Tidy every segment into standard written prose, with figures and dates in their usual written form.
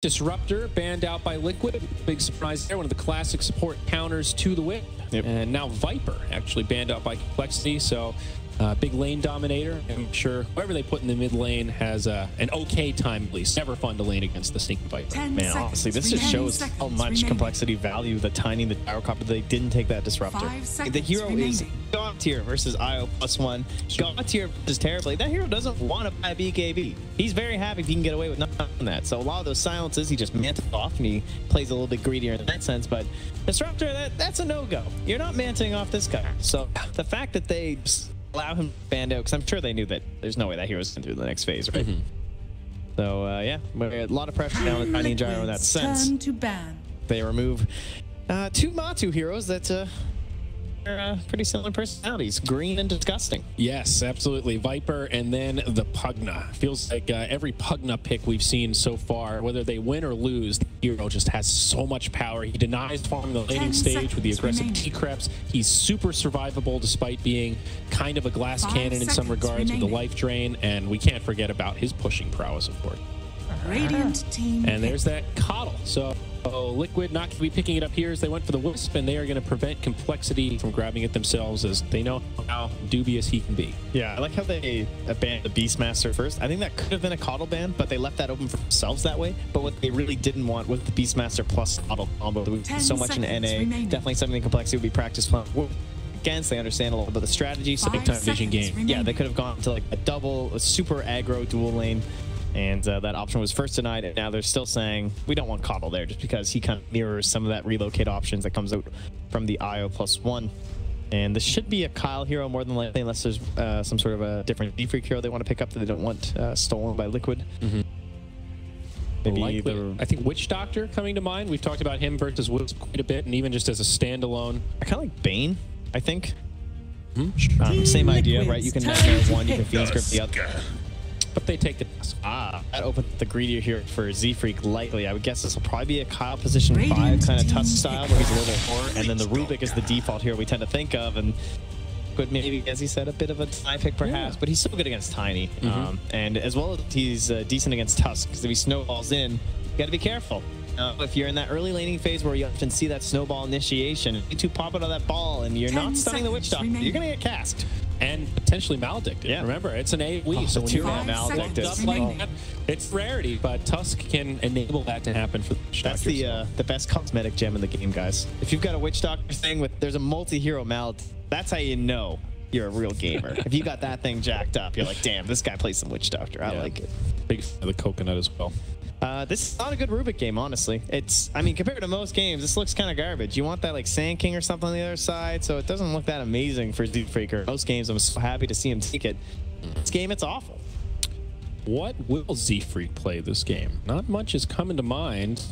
Disruptor banned out by Liquid. Big surprise there. One of the classic support counters to the whip. Yep. And now Viper actually banned out by Complexity. So big lane dominator. I'm sure whoever they put in the mid lane has an okay time at least. Never fun to lane against the sneaky Viper. Man, honestly, this just shows how much Complexity value the Tiny, the Gyrocopter. They didn't take that Disruptor. The hero is God tier versus IO +1. God tier versus Terrorblade. That hero doesn't want to buy BKB. He's very happy if he can get away with not doing that. So a lot of those silences, he just mantled off and he plays a little bit greedier in that sense. But Disruptor, that's a no-go. You're not manting off this guy. So the fact that they allow him to band out, because I'm sure they knew that there's no way that hero's going through the next phase, right? So yeah, a lot of pressure down on Tiny and Gyro in that sense. To ban. They remove two Matu heroes that are pretty similar personalities, green and disgusting. Yes, absolutely. Viper and then the Pugna. Feels like every Pugna pick we've seen so far, whether they win or lose, the hero just has so much power. He denies farming the laning stage with the aggressive T-Creps. He's super survivable despite being kind of a glass cannon in some regards with the life drain, and we can't forget about his pushing prowess, of course. Radiant team. And there's that Coddle. So Liquid not going to be picking it up here as they went for the Wisp, and they are going to prevent Complexity from grabbing it themselves as they know how dubious he can be. Yeah, I like how they banned the Beastmaster first. I think that could have been a Coddle ban, but they left that open for themselves that way. But what they really didn't want was the Beastmaster plus Coddle combo. So much in NA. Remaining. Definitely something Complexity would be practiced against. They understand a little bit of the strategy. So big time vision game. Remaining. yeah, they could have gone to like a super aggro dual lane. And that option was first denied, and now they're still saying we don't want Coddle there just because he kind of mirrors some of that relocate options that comes out from the IO +1. And this should be a Kyle hero more than likely, unless there's some sort of a different D-Freak hero they want to pick up that they don't want stolen by Liquid. Maybe I think Witch Doctor coming to mind. We've talked about him versus Wisp quite a bit, and even just as a standalone. I kind of like Bane, I think. Same idea, right? You can nightmare one, you can Fiend Script the other. But they take the task. That opened the greedier here for Z-Freak likely. I would guess this will probably be a Kyle position 5 kind of Tusk style where he's a little more, and then the Rubik is the default hero we tend to think of, and could maybe, as he said, a bit of a tie pick perhaps, but he's still good against Tiny. And as well as he's decent against Tusk, because if he snowballs in, you got to be careful. If you're in that early laning phase where you often see that snowball initiation, you two pop out of that ball and you're not stunning the Witch Doctor, you're going to get cast. And potentially maledicted. Yeah. Remember, it's an AoE, so when you're maledicted up like that, it's rarity, but Tusk can enable that to happen for the Witch That's Doctor. the best cosmetic gem in the game, guys. If you've got a Witch Doctor thing with there's a multi-hero maledict, that's how you know you're a real gamer. If you got that thing jacked up, you're like, damn, this guy plays some Witch Doctor. I like it. Big fan of the coconut as well. This is not a good Rubik game, honestly. I mean, compared to most games, this looks kind of garbage. You want that like Sand King or something on the other side, so it doesn't look that amazing for Z-Freaker. Most games, I'm so happy to see him take it. This game, it's awful. What will Z-Freak play this game? Not much is coming to mind.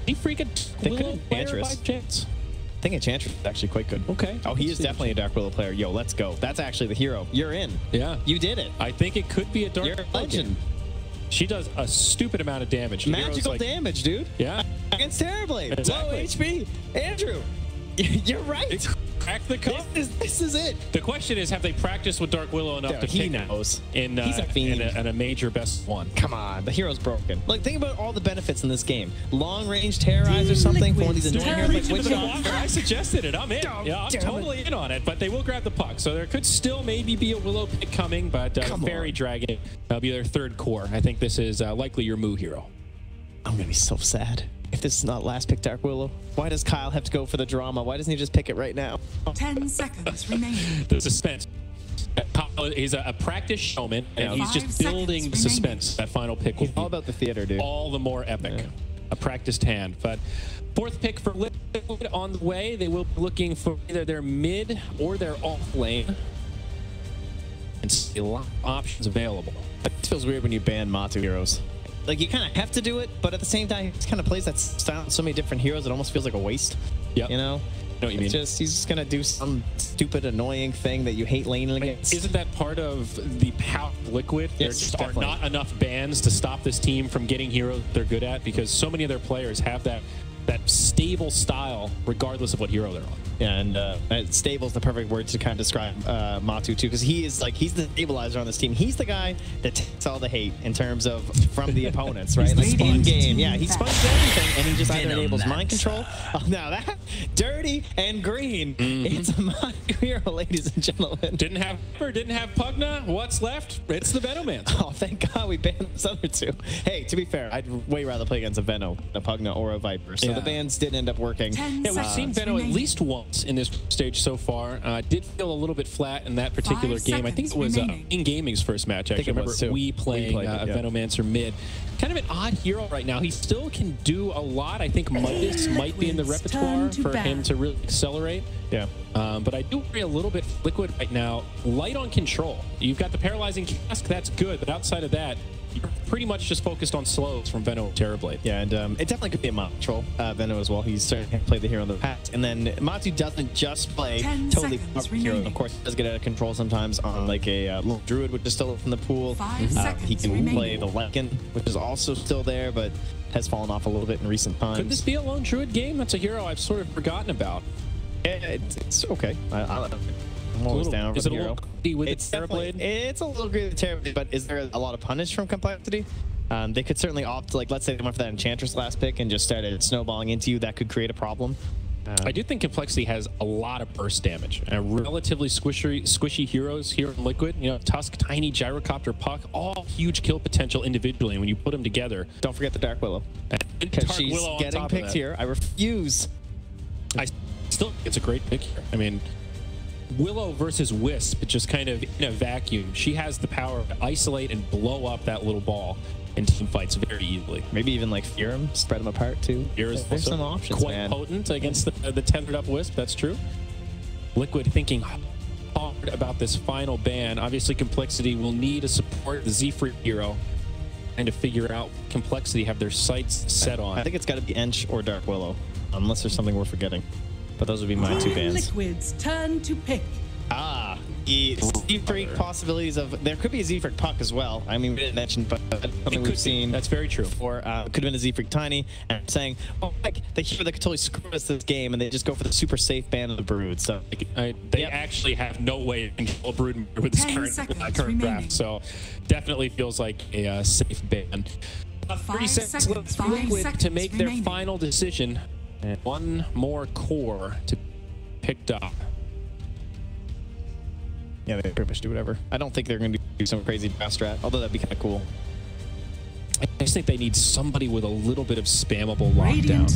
Z-Freak They could Enchantress. by chance? I think Enchantress is actually quite good. Okay. Oh, he is definitely a Dark Willow player. Yo, let's go. That's actually the hero. You're in. Yeah. You did it. I think it could be a Dark You're a Willow legend. game. She does a stupid amount of damage. The Magical damage, dude. Yeah. Against Terrorblade. Exactly. Low HP. Andrew, you're right. Crack the code. This is it. The question is, have they practiced with Dark Willow enough to he pick knows. in He's a fiend. in a major best one? Come on, the hero's broken. Like, think about all the benefits in this game. Long range terrorize or something for one of these annoying heroes like Witch Doctor. I suggested it. I'm in. Yeah, I'm totally in on it. But they will grab the puck, so there could still maybe be a Willow pick coming. But Fairy Dragon will be their third core. I think this is likely your Moo hero. I'm gonna be so sad if this is not last pick Dark Willow. Why does Kyle have to go for the drama? Why doesn't he just pick it right now? 10 seconds remaining. The suspense. He's a practice showman, and he's just building the suspense. That final pick will be all about the theater, dude. All the more epic. Yeah. A practiced hand. But fourth pick for Liquid on the way. They will be looking for either their mid or their off lane. And see a lot of options available. It feels weird when you ban Matu heroes. Like, you kind of have to do it, but at the same time, he just kind of plays that style with so many different heroes, it almost feels like a waste. Yeah. You know? Know what you mean. He's just gonna do some stupid, annoying thing that you hate laning against. Isn't that part of the power of Liquid? There just are not enough bans to stop this team from getting heroes they're good at, because so many of their players have that stable style, regardless of what hero they're on. Yeah, and stable is the perfect word to kind of describe Matu too, because he's the stabilizer on this team. He's the guy that takes all the hate in terms of from the opponents, right? Like in game, yeah, he sponges everything, and he just either enables mind control. Oh, now that dirty and green, it's a Matu hero, ladies and gentlemen. Didn't have Pugna. What's left? It's the Venomance. Oh, thank God we banned those other two. Hey, to be fair, I'd way rather play against a Veno, a Pugna, or a Viper. So the bans did end up working. Yeah, we've seen Veno at least once in this stage so far. Did feel a little bit flat in that particular game. I think it was in Gaming's first match. Actually, I remember we playing a Venomancer mid. Kind of an odd hero right now. He still can do a lot. I think Midas might be in the repertoire for him to really accelerate. Yeah. But I do worry a little bit Liquid right now. Light on control. You've got the paralyzing cask. That's good. But outside of that, you're pretty much just focused on slows from Veno and Terrorblade. Yeah, and it definitely could be a Matu control, Veno as well. He's certainly played the hero in the past. And then Matu doesn't just play totally hero. Of course, he does get out of control sometimes on like a little Druid, which is still in the pool. He can play the Lycan, which is also still there, but has fallen off a little bit in recent times. Could this be a lone Druid game? That's a hero I've sort of forgotten about. Yeah, it's okay. I'm always down for the hero. It's a little greedy with Terrorblade, but is there a lot of punish from complexity? They could certainly opt, like, let's say they went for that Enchantress last pick and just started snowballing into you. That could create a problem. I do think Complexity has a lot of burst damage. Relatively squishy heroes here in Liquid. You know, Tusk, Tiny, Gyrocopter, Puck, all huge kill potential individually. And when you put them together, don't forget the Dark Willow. Because she's getting picked here. I refuse. I still think it's a great pick here. I mean, Willow versus Wisp, just kind of in a vacuum. She has the power to isolate and blow up that little ball in team fights very easily. Maybe even like Furum, spread them apart too. There's some options, quite potent against the tethered up Wisp. That's true. Liquid thinking hard about this final ban. Obviously, Complexity will need to support the Z-Free hero and to figure out Complexity have their sights set on. I think it's got to be Ench or Dark Willow, unless there's something we're forgetting. But those would be my two bans. Liquid's turn to pick. The Z-Freak possibilities of... There could be a Z-Freak Puck as well. I mean, we didn't mention, but something we've seen. That's very true. Or could have been a Z-Freak Tiny. And I'm saying, oh, like, the hero that could totally screw us this game, and they just go for the super safe ban of the Brood. So they actually have no way to control Brood with this current draft. So definitely feels like a safe ban. 30 seconds left for Liquid to make their final decision. And one more core to be picked up. Yeah, they pretty much do whatever. I don't think they're going to do some crazy draft strat, although that'd be kind of cool. I just think they need somebody with a little bit of spammable lockdown.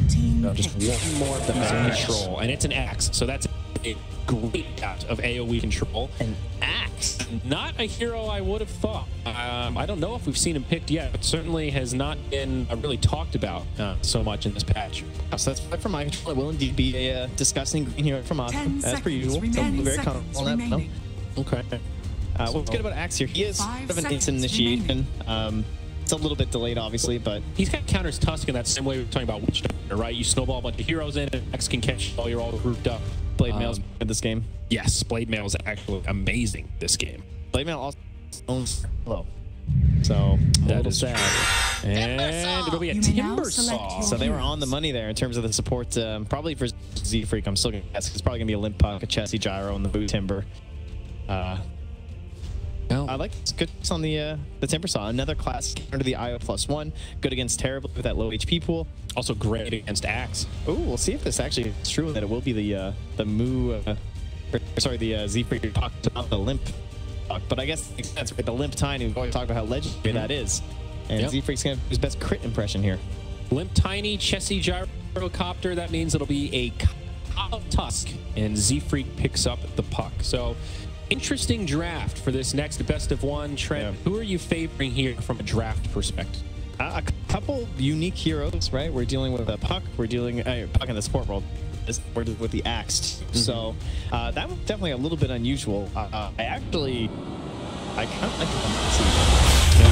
Just one more of the control, and it's an axe. So that's a great out of AoE control. An axe? Not a hero I would have thought. I don't know if we've seen him picked yet, but certainly has not been really talked about so much in this patch. So that's for my control. It will indeed be a disgusting green hero from us, as per usual. So very comfortable on that. No? Okay. What's good about Axe here? He is sort of an instant initiation. It's a little bit delayed, obviously, but he's got counters Tusk in that same way we were talking about Witch Doctor, right? You snowball a bunch of heroes in, and Axe can catch while you're all grouped up. Blade Mail's in this game. Yes, Blade Mail is actually amazing this game. Blade Mail also owns low. So that is sad. And it'll be a Timbersaw. So they were on the money there in terms of the support. Probably for Z-Freak, I'm still going to guess. It's probably going to be a Limp Puck, a Chessie Gyro, and the Boot Timber. I like this. Good on the Timbersaw. Another class under the IO +1. Good against Terrorblade with that low HP pool. Also great against Axe. Oh, we'll see if this actually is true, that it will be the Z-Freak Puck, not the Limp Puck. But I guess that's the Limp Tiny. We've always talked about how legendary that is. And Z-Freak's going to do his best crit impression here. Limp Tiny, Chessie Gyrocopter. That means it'll be a Tusk, and Z-Freak picks up the Puck. So interesting draft for this next best of one. Trent, who are you favoring here from a draft perspective? A couple unique heroes, right? We're dealing with a Puck. We're dealing Puck in the sport world. We're with the Axe. So that was definitely a little bit unusual. I kind of like the I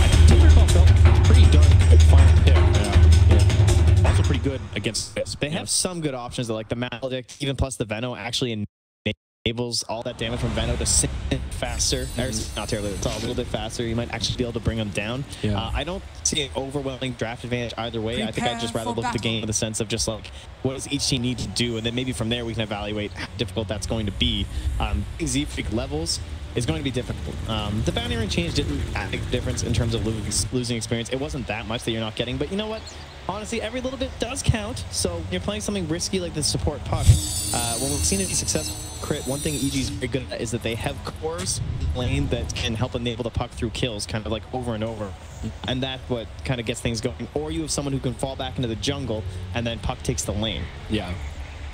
think Timbersaw felt pretty darn good final pick. Also pretty good against this. They have some good options, like the Maledict, even plus the Veno actually in enables all that damage from Veno to sink faster. Not terribly, it's all a little bit faster. You might actually be able to bring them down. Yeah. I don't see an overwhelming draft advantage either way. I think I'd just rather look at the game in the sense of just like, what does each team need to do? And then maybe from there we can evaluate how difficult that's going to be. Z-Freak levels is going to be difficult. The bounty ring change didn't make a difference in terms of losing experience. It wasn't that much that you're not getting, but you know what? Honestly, every little bit does count. So you're playing something risky like the support puck. When we've seen it be successful crit, one thing EG's very good at is that they have cores lane that can help enable the puck through kills, kind of like over and over. And that's what kind of gets things going. Or you have someone who can fall back into the jungle and then puck takes the lane. Yeah.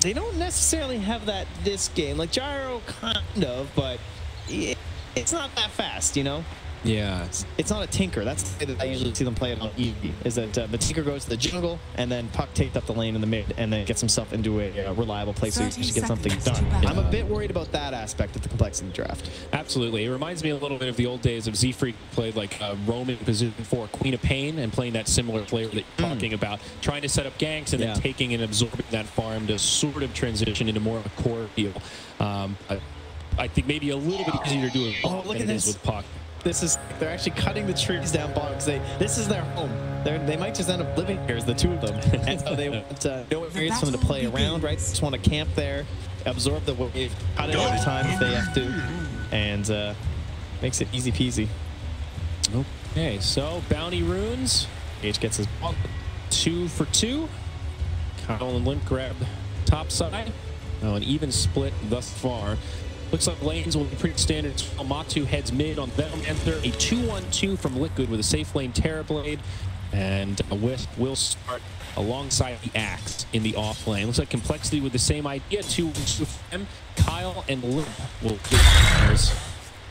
They don't necessarily have that this game. Like Gyro kind of, but it's not that fast, you know? Yeah. It's not a tinker. That's the way that I usually see them play it on EV, is that the tinker goes to the jungle and then puck takes up the lane in the mid and then gets himself into a reliable place so you can get something done. I'm a bit worried about that aspect of the complexity draft. Absolutely. It reminds me a little bit of the old days of Z-Freak played like a roaming position for Queen of Pain and playing that similar flavor that you're talking about, trying to set up ganks and then taking and absorbing that farm to sort of transition into more of a core feel. I think maybe a little bit easier to do than it is with puck. They're actually cutting the trees down below because this is their home. They might just end up living here as the two of them. And so they want no areas for them to play around, right? They just want to camp there, absorb the wave, cut it every time if they have to, and makes it easy peasy. Okay, so bounty runes. H gets his ball. 2 for 2. Kyle and Limp grab Top side. An even split thus far. Looks like lanes will be pretty standard. Matu heads mid on Venomancer. A 2-1-2 from Liquid with a safe lane Terrorblade. And a Wisp will start alongside the Axe in the off lane. Looks like Complexity with the same idea. 2-1-2 for them. Kyle and Limp will do theirs.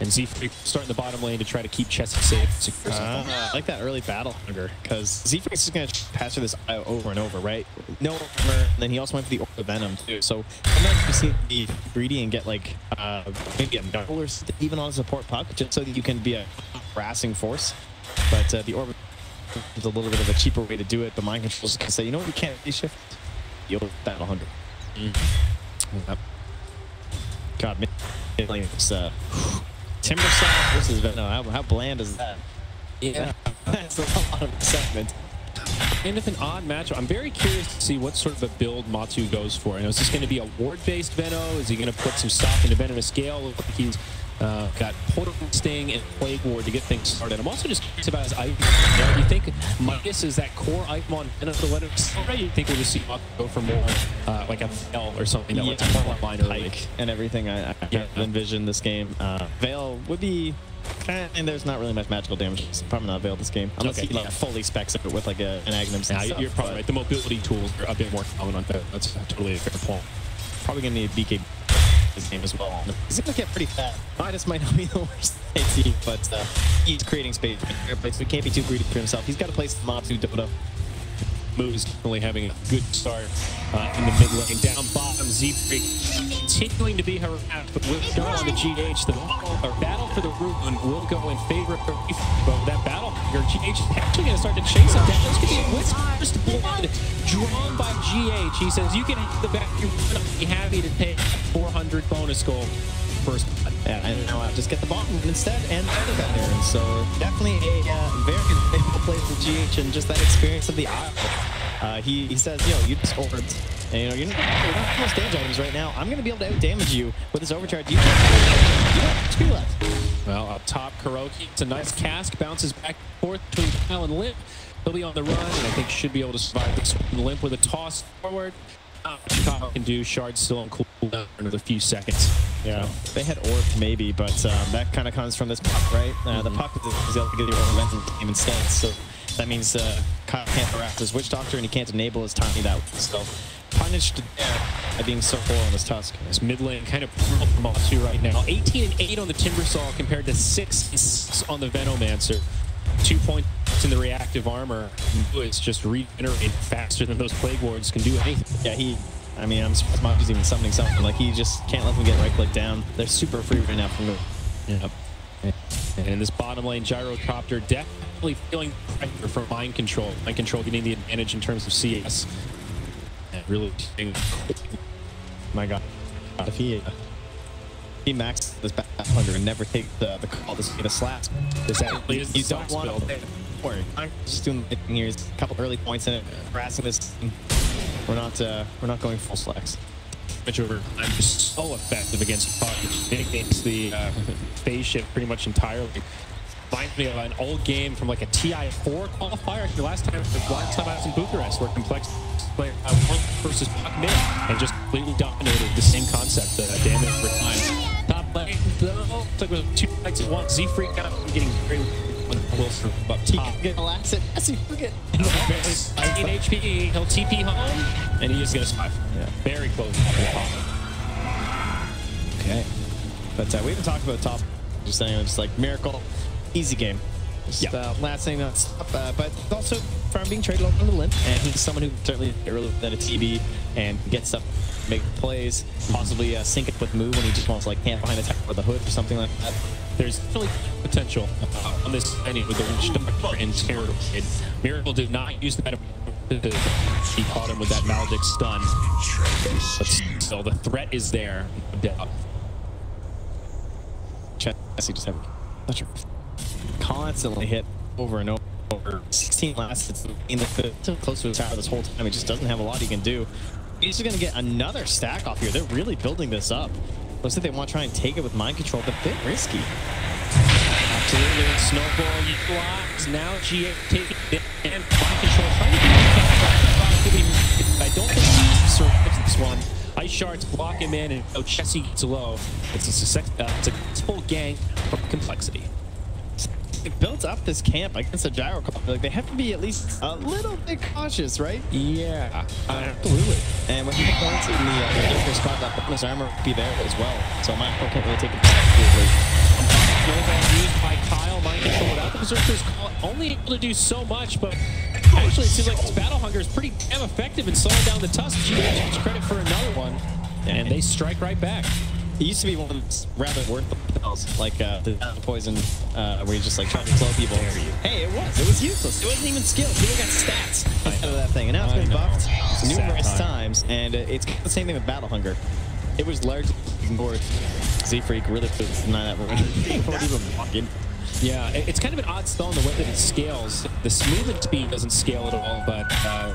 And Z-Freak start in the bottom lane to try to keep Chessie safe. I like that early battle hunger, because Z-Freak is going to pass through this IO over and over, right? No armor, and then he also went for the Orb Venom, too. So sometimes you see be greedy and get, like, maybe a double or even on a support puck, just so that you can be a harassing force. But the Orb is a little bit of a cheaper way to do it, but Mind Control's going to say, you know what, you can't shift? You'll battle hunger. Yep. God, mid lane is, Timbersaw versus Veno. How bland is that? Yeah, that's a lot of excitement. Kind of an odd matchup. I'm very curious to see what sort of a build Matu goes for. You know, is this going to be a ward-based Veno? Is he going to put some stock into Venomous Gale? Looks like he's got Portal Sting and Plague Ward to get things started. I'm also just curious about his item. You know, do you think Midas is that core item on Venom to let him accelerate? You think we'll just see Matu go for more like a Veil or something that lets him line Pike and everything? I envision this game. Veil would be... And there's not really much magical damage. It's probably not Veil this game. Unless he fully specs it with like an Agnum. Yeah, you're probably right. The mobility tools are a bit more common on that. That's totally a fair point. Probably going to need BK this game as well. He's going to get pretty fat. Midas might not be the worst thing, but he's creating space. So he can't be too greedy for himself. He's got to play some Matu Dota. Moose definitely having a good start in the mid lane. Down bottom, Z-Freak continuing to be harassed, but will go on the GH. The battle for the rune will go in favor of but that battle, your GH is actually going to start to chase him down. This could be a Whisper's blood drawn by GH. He says, you can have the back, you're going to be happy to take 400 bonus goal first. Yeah, and now just get the bottom instead and the other back there. And so definitely a very favorable play for GH and just that experience of the Isle. He says, yo, you just orbed. And you know, you're not full stage items right now. I'm going to be able to out-damage you with this overcharge. You got HP left. Well, up top, Kuroki. It's a nice cask. Bounces back and forth between Kyle and Limp. He'll be on the run, and I think should be able to survive this one. Limp with a toss forward. Kyle can do. Shard's still on cooldown for another few seconds. Yeah, they had Orb maybe, but that kind of comes from this puck, right? The puck is able to get the Orb in the game instead, so that means Kyle can't harass his Witch Doctor, and he can't enable his Tiny that way. So punished there by being so poor on this Tusk. This mid lane kind of from Matu right now. 18-8 on the Timbersaw compared to 6 on the Venomancer. 2 points in the reactive armor. It's just regenerating faster than those Plague Wards can do anything. Yeah, I mean, I'm surprised Matu's even summoning something. Like, he just can't let them get right-click down. They're super free right now from the... Yep. And in this bottom lane, Gyrocopter definitely feeling pressure from Mind Control. Mind Control getting the advantage in terms of CS. And really... My God. If he he maxed this Battlehunter and never take the call to see the slaps. This actually is the You don't want to build. play forward. I'm just doing the thing here. There's a couple early points in it. Harassing this. We're not going full slacks. Over time is so effective against Puck. It mitigates the phase shift pretty much entirely. Reminds me of an old game from like a TI4 qualifier. The last time I was in Bucharest, where Complex played one versus Puck mid and just completely dominated the same concept, damage over time. Top lane, though, took 2 fights at once. Z-Freak kind of getting very Wilson up top. He can relax it. As he forget. 18 HP, he'll TP home, and he is going to survive. Yeah. Very close to the top. Okay. But we haven't talked about top. Just saying, just like Miracle, easy game. Just last thing that's up, but also from being traded on the limp, and he's someone who certainly really than a TB and gets stuff, make plays, possibly sync it with move when he just wants like camp behind attack with a hood or something like that. There's really potential on this ending with the reach and Terror. Miracle did not use that. He caught him with that Maledict stun. But still, the threat is there. No doubt. Jesse just had such a constantly hit over and over. 16 lasts. It's in the so close to his tower this whole time. He just doesn't have a lot he can do. He's just going to get another stack off here. They're really building this up. Looks like they want to try and take it with mind control, but a bit risky. Absolutely. Snowball utilized. Now GA taking it and mind control. Trying to I don't think he survives this one. Ice shards block him in, and Chessie gets low. It's a successful gang from Complexity. They built up this camp against a gyro. Like they have to be at least a little bit cautious, right? Yeah, absolutely. And when people go into the Berserker's card, that bonus armor will be there as well. So my can't really take it seriously. Snowball used by Kyle, mind control without the Berserker's call, only able to do so much, but actually it seems like this Battle Hunger is pretty damn effective in slowing down the Tusk. GH gets credit for another one, and they strike right back. It used to be one of those rather worthless spells, like the poison, where you just like try to slow people. Hey, it was useless. It wasn't even skilled. People got stats instead of that thing, and now it's been buffed numerous times. And it's the same thing with Battle Hunger. It was largely ignored. Z-Freak really put that run. Yeah, it's kind of an odd spell in the way that it scales. The movement speed doesn't scale at all, but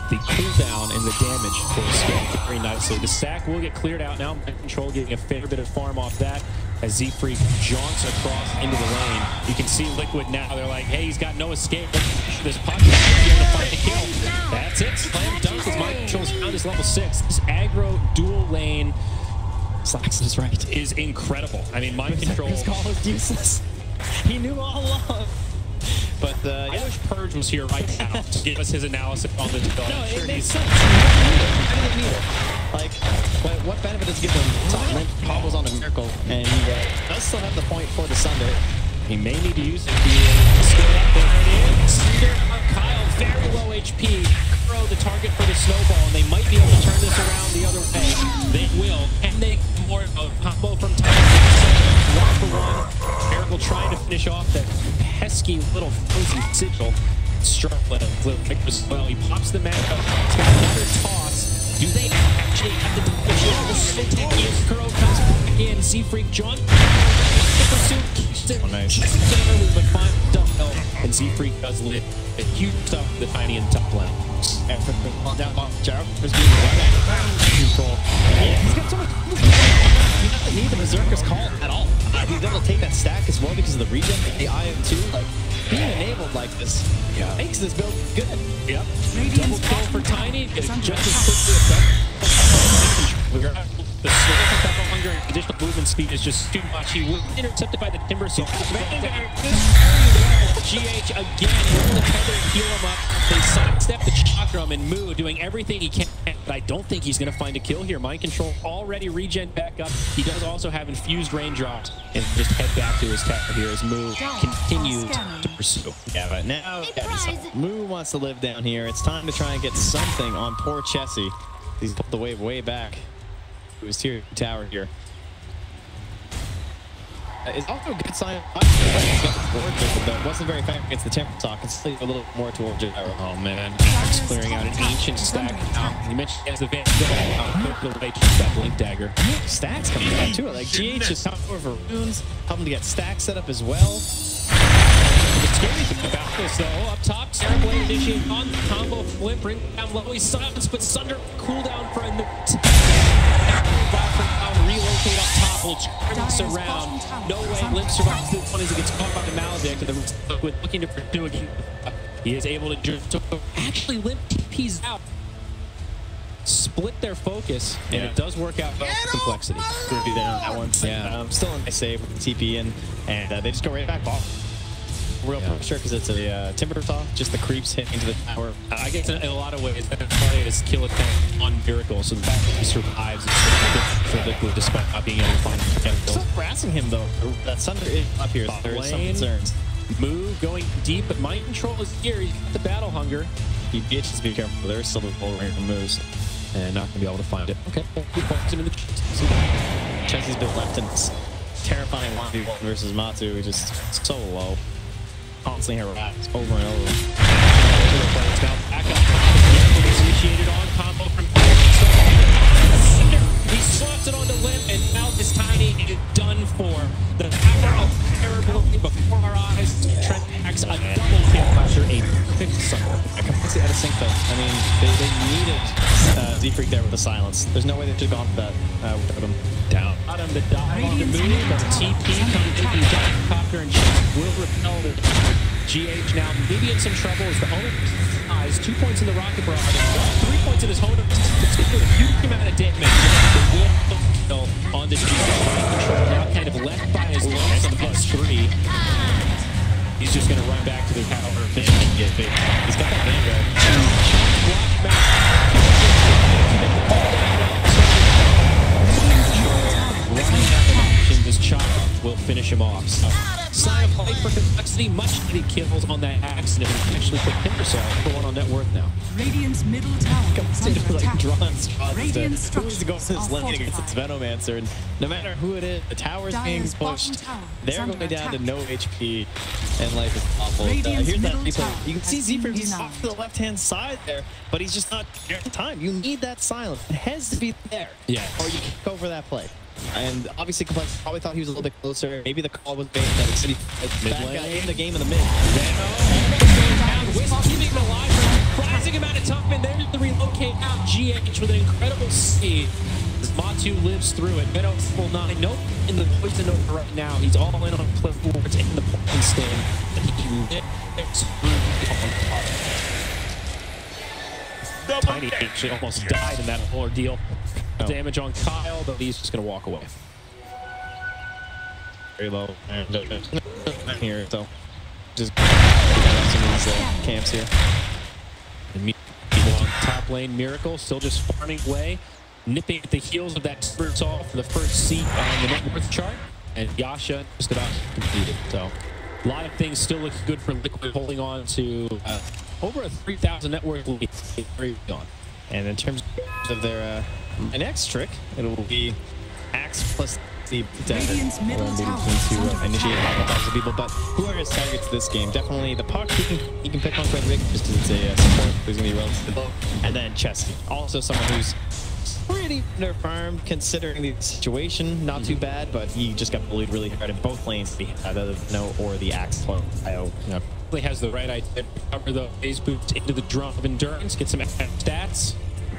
the cooldown and the damage will scale very nicely. The stack will get cleared out now. Mind control getting a fair bit of farm off that as Z-Freak jaunts across into the lane. You can see Liquid now. They're like, hey, he's got no escape. This puck is able to find the kill. That's it. Slam dunk as Mind control's found his level 6. This aggro dual lane Slacks is right. is incredible. I mean, Mind control. His call is useless. He knew all along. But I wish Purge was here right now to give us his analysis on the deal. No, Sure it makes he's sense. I didn't need it. Like, what benefit does it give him top lane combos on a Miracle, and he does still have the point for the Sunder. He may need to use it to skill up. There it is. Sunder on Kyle, very low HP. Throw the target for the Snowball, and they might be able to turn this around the other way. They will. And they more of a combo from time. 1-for-1. Miracle trying to finish off that pesky little frozen sigil. Struck as well. He pops the map up. He's got another toss. Do they actually have the damage? Kuro comes back in. Z-Freak John. Nice. But fine dumbbell. And Z-Freak does lit a huge stuff with the tiny and top lane. Down off Gyro is being control. Yeah, he's got so much. He doesn't need the Berserker's call at all. He's able to take that stack as well because of the regen, the IO2. Like, being enabled like this makes this build good. Yep. Double kill for Tiny. Just as quickly as the Battle Hunger and additional movement speed is just too much. He was intercepted by the Timber, so GH again able to tether and heal him up. They sidestep the Chakram and Moo doing everything he can, but I don't think he's going to find a kill here. Mind control already regen back up. He does also have infused raindrops and just head back to his tower here as Moo continues to pursue. Yeah, but now Moo wants to live down here. It's time to try and get something on poor Chessie. He's pulled the wave way back to his tier tower here. is also a good sign. That wasn't very effective against the Temper Talk. It's still a little more towards Gyro. Oh man, Axe clearing out an ancient stack now. You mentioned he has the Van the way that Blink Dagger. Stacks coming out too. Like GH is coming over for runes, helping to get stacks set up as well. The scary thing about this though, up top, Terrorblade initiate on the combo flip, bring down low, he's silenced, but Sunder cooldown for a relocate up top, will turn this around. No way Limp survives this one as he gets caught by the Maledict, and the Liquid looking to pursue again. He is able to just actually Limp TP's out. Split their focus, and it does work out well with complexity. Gonna do that on that one. Yeah, still in my save with the TP in, and they just go right back off. Real pressure because it's a Timber Talk, just the creeps hit into the tower. I guess in a lot of ways, that play is kill attempt on Miracle, so the fact that he survives is for Liquid despite not being able to find him. Still harassing him though. That Sunder is up here. There is some concerns. Move going deep, but Mind Control is here. He's got the battle hunger. He just be careful. There's still the full range of moves. And not going to be able to find it. Okay, he pokes him in the chest. Chelsea's been left in this terrifying 1v1 versus Matu, who's just so low. Constantly harassed over and over. Now back up. Initiated on combo from he slots it onto Limp, and now this Tiny is done for. The power of terrible before our eyes. Trent packs a double kill after a perfect Sunder. I completely out of sync though. I mean, they needed Z-Freak there with the silence. There's no way they should have gone for that without him. Down. Bottom the dive on the move, but TP comes in from the copter and will repel the GH now. Maybe in some trouble as the owner eyes 2 points in the rocket barrage, 3 points in his owner. It's a huge amount of damage. The will kill on the GH. Control now kind of left by his loss on the +3. He's just going to run back to the power and get big. He's got that Vanguard. Running out of option, this chop will finish him off. So, sign of life for complexity, much needed kills on that accident, and actually put Timbersaw for one on net worth now. Radiant's middle tower is under attack. Drawing straws Radiant to who's to go structures to this are lane against its fortified. Venomancer, and no matter who it is, the tower's being Dire's pushed. bottom tower is They're under going down to attack. no HP, and life is awful. Radiant's Here's that middle replay. tower You can see has Z-Freak been is off to the left-hand side there, but he's just not at the time. You need that silence. It has to be there. Yeah. Or you kick over that play. And obviously, Complex probably thought he was a little bit closer. Maybe the call was bait that City back in the game in the mid. Keeping him alive, surprising amount of tough, and there's the relocate out GH with an incredible speed. As Matu lives through it. Venom full 9. Nope. In the poison over right now. He's all in on clipboards in the poison stain. And he lives through. Tiny actually almost died in that whole ordeal. Damage on Kyle, but he's just going to walk away. Very low. And here, so just some of these camps here. And meanwhile, top lane, Miracle still just farming away, nipping at the heels of that Timbersaw for the first seat on the net worth chart. And Yasha just about completed. So a lot of things still look good for Liquid, holding on to over a 3,000 net worth lead. Very gone. And in terms of their next trick, it will be Axe plus the Radiant's middle tower to initiate thousands of people. But whoever is targets this game, definitely the Puck, he can pick on quite big just because it's a support who's going to be relatively low. And then Chesky, also someone who's pretty underfarmed considering the situation. Not too bad, but he just got bullied really hard in both lanes, either the No or the Axe plus IO. Yep. Has the right idea to cover the phase boots into the drum of endurance, get some extra stats,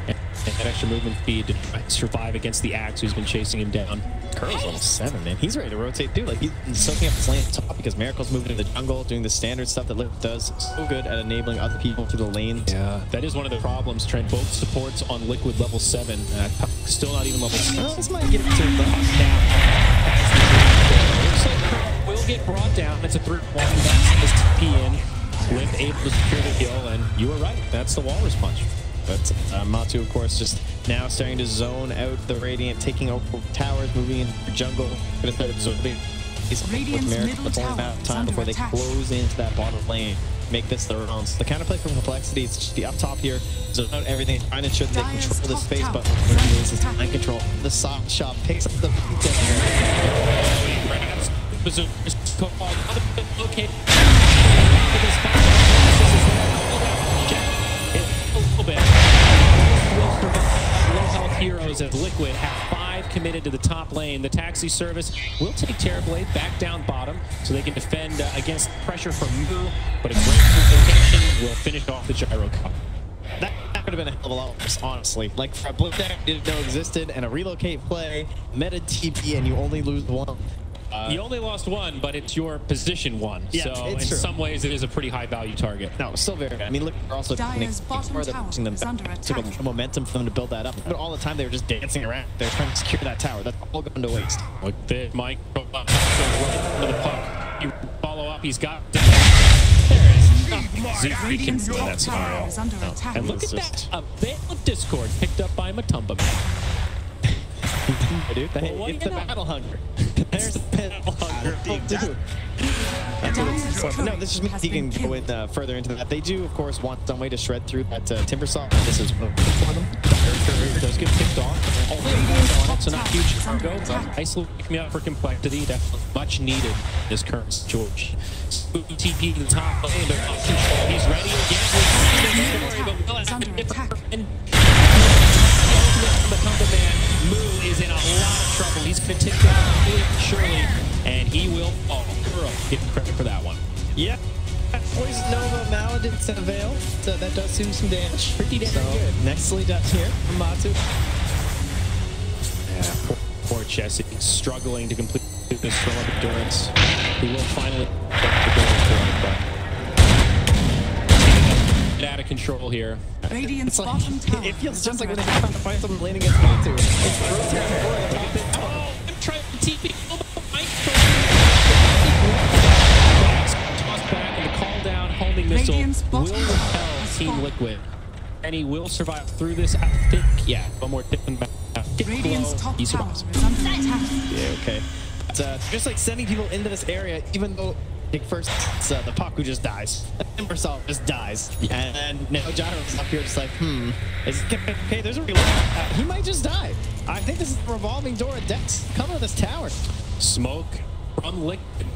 and that extra movement speed to try and survive against the Axe who's been chasing him down. Curl's level 7, man. He's ready to rotate too. Like he's soaking up his lane top because Miracle's moving into the jungle, doing the standard stuff that Liquid does. So good at enabling other people to the lane. Yeah, that is one of the problems, Trent. Both supports on Liquid level 7. Still not even level 6. Well, this might get it to the Looks like Curl will get brought down. It's a 3-1. That's TP in. Limp able to secure the kill, and you were right. That's the Walrus Punch. But Matu, of course, just now starting to zone out the Radiant, taking over towers, moving into the jungle. Gonna start absorbing Radiant's middle tower time before they close into that bottom lane. Make this their own. So the counterplay from Complexity is just the up top here, zone out everything, trying to ensure that they control this space, but what it means is mind control. The soft shot picks up the Berserk is called okay. A little bit. Will provide low health heroes as Liquid have 5 committed to the top lane. The taxi service will take Terrorblade back down bottom so they can defend against pressure from Moo, but a great location will finish off the Gyro Cup. That could have been a hell of a lot worse, honestly. Like, for a blue deck you didn't know existed, and a relocate play, meta TP, and you only lose 1. You only lost 1, but it's your position 1. Yeah, so in some ways, it is a pretty high value target. No, still very good. I mean, look, they're also pushing them back. Took a momentum for them to build that up. But all the time, they were just dancing around. They're trying to secure that tower. That's all going to waste. Look at this, Mike. Right into the puck. You follow up. He's got. Zeke can win that scenario. And look at that. A Veil of Discord picked up by Matumba. Dude, it's the battle hunger. There's the battle hunger. Dude. No, this just means he can go in further into that. They do, of course, want some way to shred through that timber saw. This is for them. Does get picked off. On it, so not huge cargo, but nicely pick me up for complexity. Definitely much needed in this current situation. TP to the top lane, but off control. He's ready again. But Will has to get the Tumble Man. Moo is in a lot of trouble. He's going to take down surely, and he will fall. Give him credit for that one. Yep. Poison Nova, Maledicts, and a Veil. So that does do some damage. Pretty damn good. Nicely done here from Matu. Yeah, poor Chessie struggling to complete this throw of endurance. He will finally get the goal for it, but get out of control here. Radiant's bottom tower. It feels just like when they're trying to find someone laning against Matu. Oh, I'm trying to TP. Tossed back and the call down homing missile will repel Team Liquid. And he will survive through this, I think. Yeah, one more tick and back. He survives. Yeah, okay. Just like sending people into this area, even though first it's the Puck who just dies. Timbersaw just dies. Yeah. And now Gyro's up here just like, is it okay, there's a reload. He might just die. I think this is a revolving door of decks. Cover this tower. Smoke from Liquid.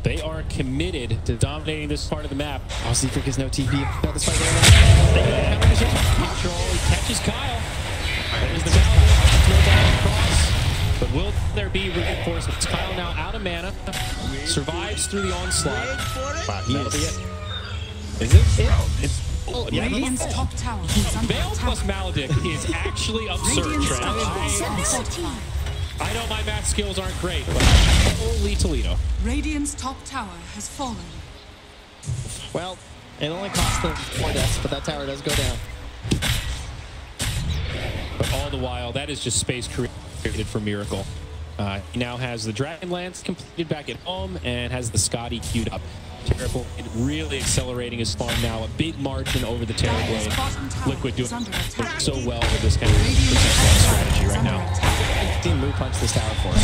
They are committed to dominating this part of the map. Oh, Secret has no TP. No, this fight right now. Control. He catches Kyle. There's the Maledict. No down across. But will there be reinforcements? Kyle now out of mana. Survives through the onslaught. Wow, that'll be it. Is it? It's yeah. Radiant's top tower. Veil plus Maledict is actually absurd, Trent. I know my math skills aren't great, but holy Toledo. Radiant's top tower has fallen. Well, it only cost them 4 deaths, but that tower does go down. But all the while, that is just space created for Miracle. He now has the Dragonlance completed back at home and has the Scotty queued up. Terrible, really accelerating his farm now. A big margin over the Terrorblade. Liquid doing so well with this kind of strategy right now. I've seen Moo punch this tower for him.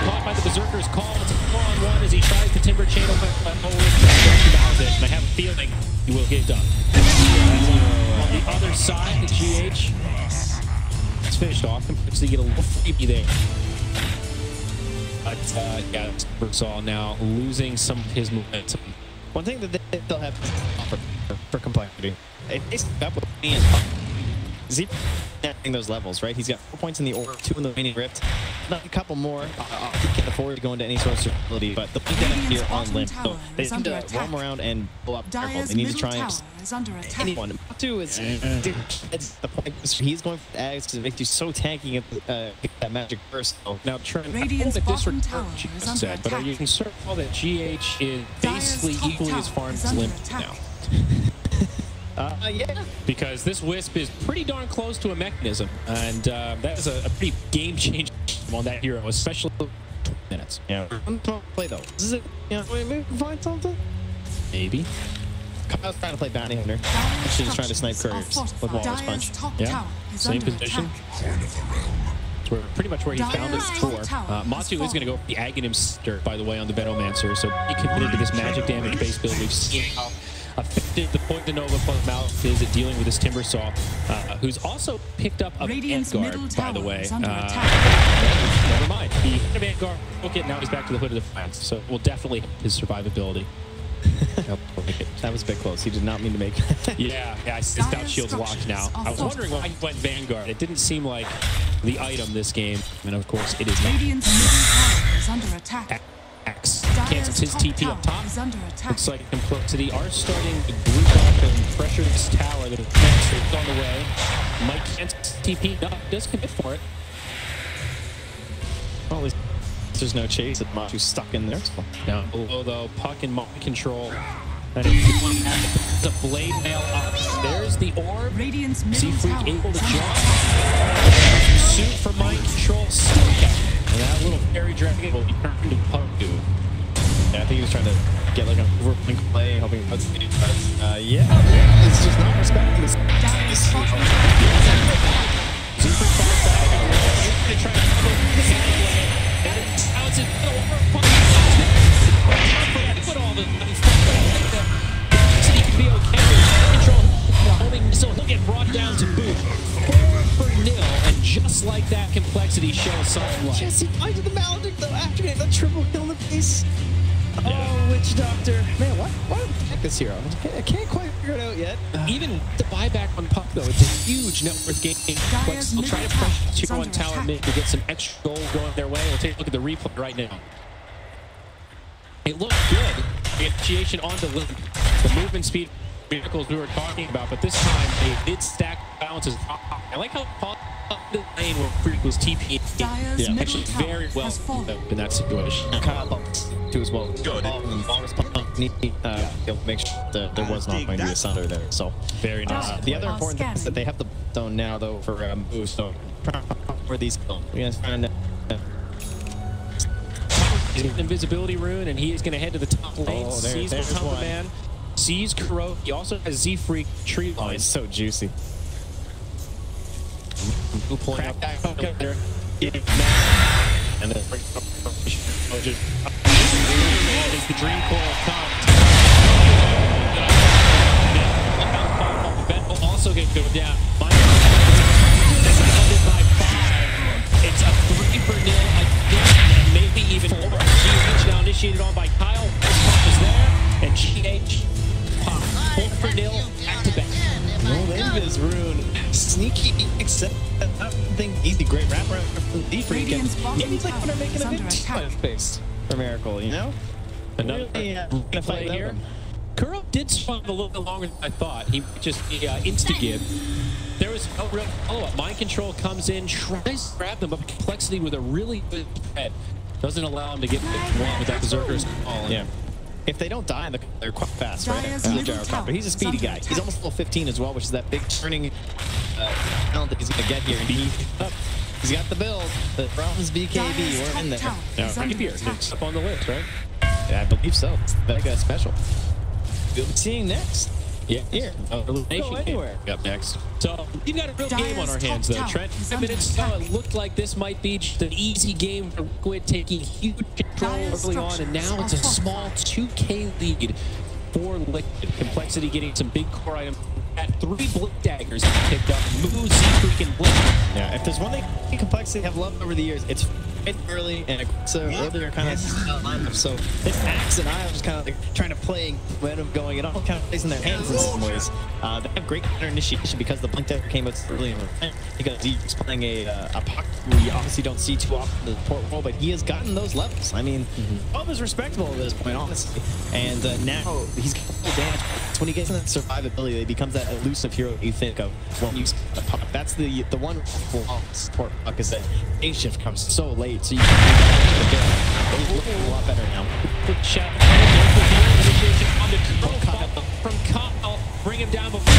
Caught by the Berserker's call. It's a 4-on-1 as he tries to timber channel and I have a feeling he will get done. On the other side, the GH it's finished off. Complexity get a little freebie there. But yeah, Bersaw now losing some of his momentum. One thing that they still have for complexity, if they step up with me and Zeke getting those levels, right? He's got 4 points in the orb, 2 in the waning rift, not a couple more. He can't afford to go into any sort of stability, but the point down here on limp, so they need to roam around and blow up careful. They need to try and anyone. Two is the point. He's going for the Ags because it makes you so tanky at that magic burst. Now, Trent, I don't disregard what you just said, but are you concerned that GH is basically equally as far as limp now? Yeah. Because this Wisp is pretty darn close to a mechanism, and that is a pretty game-changing on that hero, especially 20 minutes. Yeah. Play though. Is it? Yeah. Maybe we can find something. Maybe. Kyle's trying to play bounty hunter. She's just trying to snipe couriers with Walrus Punch. Yeah. Same position. Pretty much where he found it before. Matu is going to go for the Aghanim Stir, by the way, on the Venomancer, so he committed to this magic damage base build. We've seen how affected the point to Nova plus Mouth is dealing with this Timbersaw, who's also picked up a Vanguard, by the way. Never mind. He hit a Vanguard, okay, now he's back to the Hood of Defiance, so we'll definitely hit his survivability. That was a bit close. He did not mean to make that. Yeah, his stout shield's locked now. I was wondering why he went Vanguard. It didn't seem like the item this game, and of course it is not. Radiant's middle tower is under attack. X cancels his TP up top. Is under attack. Looks like Complexity are starting to group up and pressure this tower. The defense is on the way. Mike cancels TP. No, does commit for it. Well, at least there's no chase. Machu's stuck in there. Down below, though, puck and mind control. And if the blade mail up, there's the orb. Radiant's middle Z-Freak tower able to is under jump. attack. Suit for mind control. Stick. And that little fairy dragon will be turned to puck goo. Yeah, I think he was trying to get like an overblink play, hoping but yeah, it's just not respecting this. Z-Freak falls back. They're trying to now it's a put all the he can be okay. Control holding, so he'll get brought down to boot. 4-0, and just like that, Complexity shows some life. Jesse finds the Maledict though after getting a triple kill in the face. Yeah. Oh, Witch Doctor. Man, why would we pick this hero? I can't quite figure it out yet. Even the buyback on puck, though, it's a huge net worth gain. They'll try to push tier 1 tower mid to get some extra gold going their way. We'll take a look at the replay right now. It looked good. The initiation onto Limp. The movement speed vehicles we were talking about, but this time they did stack balances. I like how Paul the lane where Freak was TP. Yeah, actually very well in that situation. Kyle bumped too as well. Good. He'll make sure that there was not going to be a Sunder there. So very nice. The other important thing is that they have the zone now though for moves. So where these go? We're gonna find. He's got an invisibility rune, and he is going to head to the top lane. Sees the Tumble Man, sees Kuro. He also has Z-Freak tree line. Oh, he's so juicy. Pulling up that there. And then as the Dream Coil comes. Ben will also get go down. It's a 3-0, I think, maybe even 4. GH now initiated on by Kyle. Pop is there, and GH pop. 4-0, back to back. No Invis rune. Sneaky, except I think easy, great wrapper from D-Freak. Yeah, he's like when they're making a big space for Miracle, you know? Another gonna play here. Kuro did swing a little bit longer than I thought. He just insta-gib. There was no real follow-up. Mind control comes in, tries to grab them, but Complexity with a really good head doesn't allow him to get one with that Berserker's call. Yeah. If they don't die, they're quite fast, right? But he's a speedy guy. He's almost level 15 as well, which is that big turning talent that he's going to get here. He's got the build. The Brahms BKB, we're in there. Now, Rapier, next up on the list, right? Yeah, I believe so. That guy's special. We'll be seeing next. Yeah, here. Go anywhere. Up next. So we've got a real game on our hands, though. Trent, 5 minutes ago, it looked like this might be just an easy game for Liquid, taking huge control early on, and now it's a small 2K lead for Liquid. Complexity getting some big core items. At 3 Blink Daggers picked up. Moves freaking Blink. Yeah, if there's one thing Complexity have loved over the years, it's early and earlier kind of lineup. So this Axe and I was kind of like trying to play momentum going. It all kind of plays in their hands in some ways. They have great counter initiation because the Blink Dagger came out early in the event. Because he's playing a puck we obviously don't see too often in the port role, but he has gotten those levels. I mean, all is respectable at this point, honestly. And now he's got full damage. It's when he gets in that survivability, it becomes that elusive hero you think of when you use a puck. That's the one flaw support puck is that A shift comes so late. So you can a lot better now. Quick shot from Kyle. Bring him down before.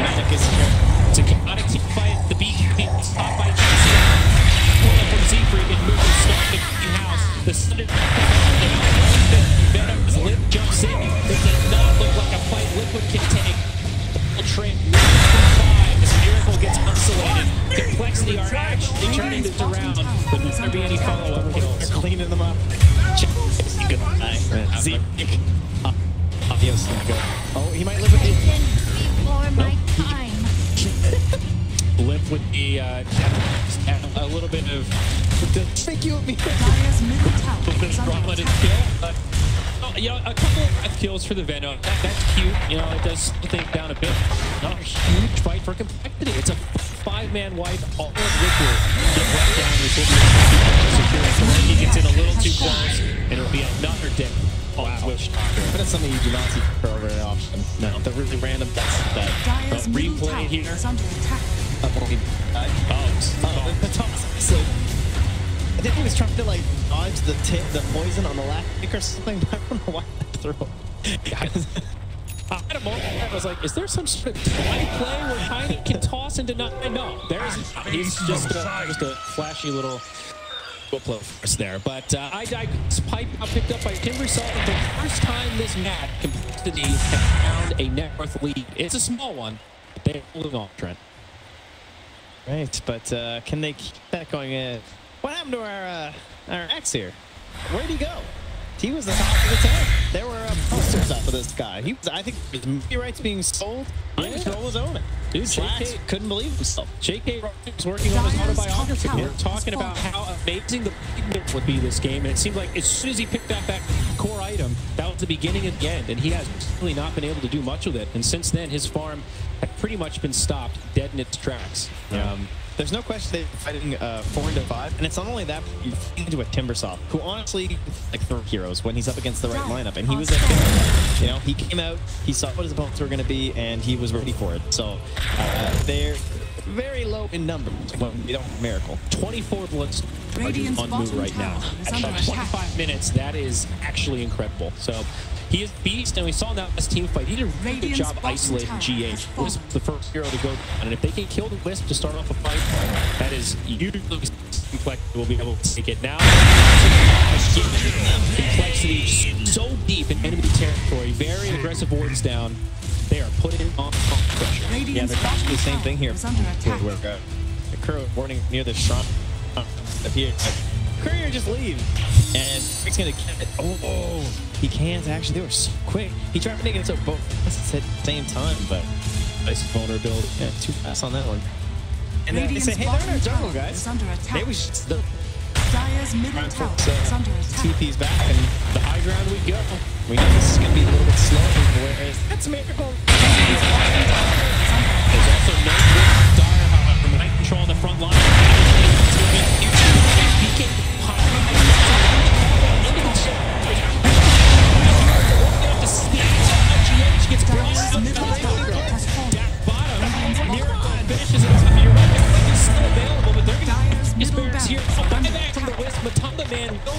Magic is here. It's a chaotic team fight. The beat stopped by Jesse. Pull up from Z-Freak and move to start the house. The Sunday Venom's lip jumps in. It does not look like a fight Liquid can take. Train as Miracle gets isolated. Complexity are actually turning this around, but will there be any follow-up kills? cleaning them up. Good eye. Zeke. Obvious. Oh, he might live with you. Before my time. Limp would be a little bit of Thank you. Dire's middle tower bit is of under drama to attack. kill. But, you know, a couple of kills for the Venom. That's cute. You know, it does slow things down a bit. Not a huge fight for complexity. It's a 5-man wipe. All of Liquid get right down. This will be secure. So he gets in a little too close, and it'll be another death. Switch. But that's something you do not see very often. No, the really random deaths that Dire's middle replay tower here. is under attack. The toss. So, I think he was trying to like dodge the poison on the last pick or something, but I don't know why that throw. I had a moment where I was like, is there some sort of play where Tiny can toss and deny? No, there isn't. He's just a flashy little blow for us there. But I digress. Pipe got picked up by Timbersaw. The first time this match, Complexity has found a net worth lead. It's a small one, but they're holding on, Trent. Right, but can they keep that going in? What happened to our ex here? Where'd he go? He was the top of the 10. There were posters up for this guy. He was, I think, his movie rights being sold. He control his own. Dude, JK couldn't believe himself. JK was working on his autobiography. We were talking about how amazing the beginning would be this game, and it seemed like as soon as he picked up that core item, that was the beginning of the end, and he has really not been able to do much with it. And since then, his farm had pretty much been stopped, dead in its tracks. There's no question they're fighting 4-5, and it's not only that, you feed into a Timbersaw, who honestly, like third heroes when he's up against the right lineup, and he was you know, he came out, he saw what his opponents were going to be, and he was ready for it. So they're very low in numbers when we don't have Miracle. 24 bullets on move right now. At 25 minutes, that is actually incredible. So he is beast, and we saw in that last team fight, he did a really good job isolating GH. Wisp the first hero to go down, and if they can kill the Wisp to start off a fight, that is usually Complexity will be able to take it now. Complexity so deep in enemy territory, very aggressive wards down. They are putting on pressure. Yeah, they're actually the same thing here. Where the Kuro warning near the shrine up here. Courier just leave, and Rick's gonna get it. Oh, he can't actually. They were so quick. He tried to make it so both at the same time, but nice vulnerability. Yeah, too fast on that one. And then they say, hey, they're in our jungle, guys. Maybe we should still. Dire's middle tower is under attack. TP's back, and the high ground we go. We know this is gonna be a little bit slow, whereas that's Miracle. There's also no good Dire, however, from night control on the front line.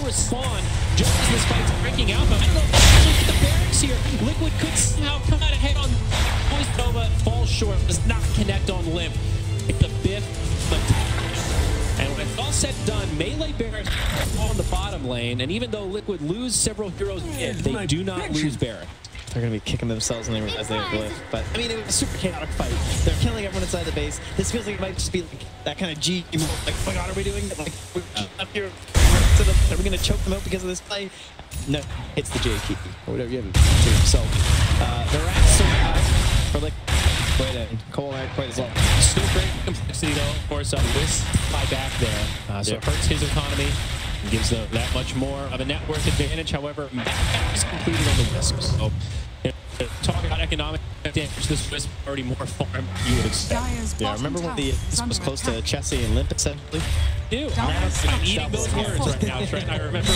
Respond just as this fight's breaking out, but I don't know if they get the bearings here. Liquid could somehow come out ahead on Poison Nova, falls short, does not connect on Limp. It's the Biff, and when it's all said and done, Melee Barrett on the bottom lane, and even though Liquid lose several heroes, they do not lose Barrett. They're going to be kicking themselves when they realize they have Glyph. But, I mean, it was a super chaotic fight. They're killing everyone inside the base. This feels like it might just be like that kind of G. Like, oh my god, are we doing it? Like, we're up here. Are we going to choke them out because of this play? No, it's the J key, or whatever you have to do. So, they're at so high for like, Cole had quite as well. Still great Complexity, though. Of course, Wisp fly back there. So it hurts his economy. Gives them that much more of a net worth advantage. However, that is completed on the Wisp. So, talk about economic damage, this Wisp already more farm you would expect. Yeah, remember when the Wisp was close to Chessie and Limp, essentially? Dude, I'm eating those words right now, Trent. I remember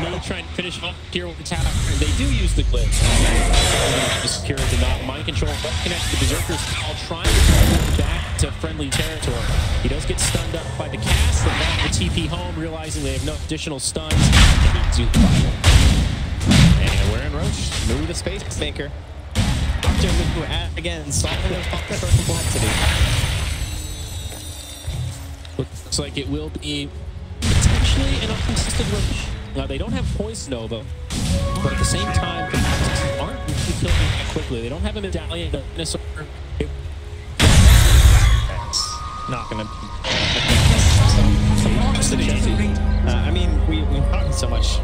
me trying to finish off here with the tap. They do use the Glyph. The security to not mind control, but connects the Berserkers while trying to pull back to friendly territory. He does get stunned up by the cast, and back the TP home, realizing they have no additional stuns. And we're in Roche. Move the space maker. Again, solving those pockets for Complexity. Looks like it will be potentially an unconsistent Roche. Now, they don't have Poison Nova, but at the same time, they aren't really killing that quickly. They don't have a medallion. It's not going to be. I mean, so much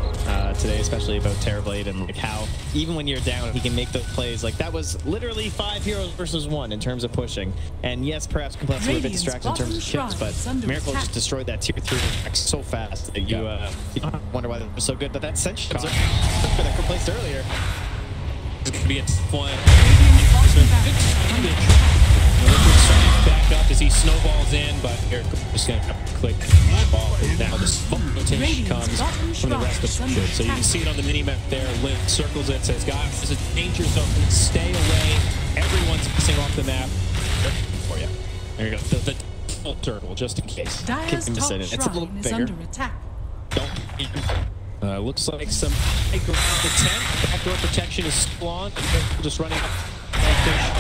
today, especially about Terrorblade and like how even when you're down, he can make those plays. Like that was literally 5 heroes versus 1 in terms of pushing. And yes, perhaps Complexity was a bit distracted in terms of kills, but Miracle just destroyed that tier 3 so fast that you wonder why they were so good. But that Sentient that were placed earlier. It's going to be a fun. Back up as he snowballs in, but here just going to have to click ball. Now the rotation comes from the rest of the field. So you can see it on the mini-map there. Link circles it, says, guys, this is a danger zone. Stay away. Everyone's missing off the map. For you. There you go. The full circle, just in case. Dyer's top it's a little shrine is bigger. under attack. Looks like some high ground attempt. Backdoor protection is still on. Just running up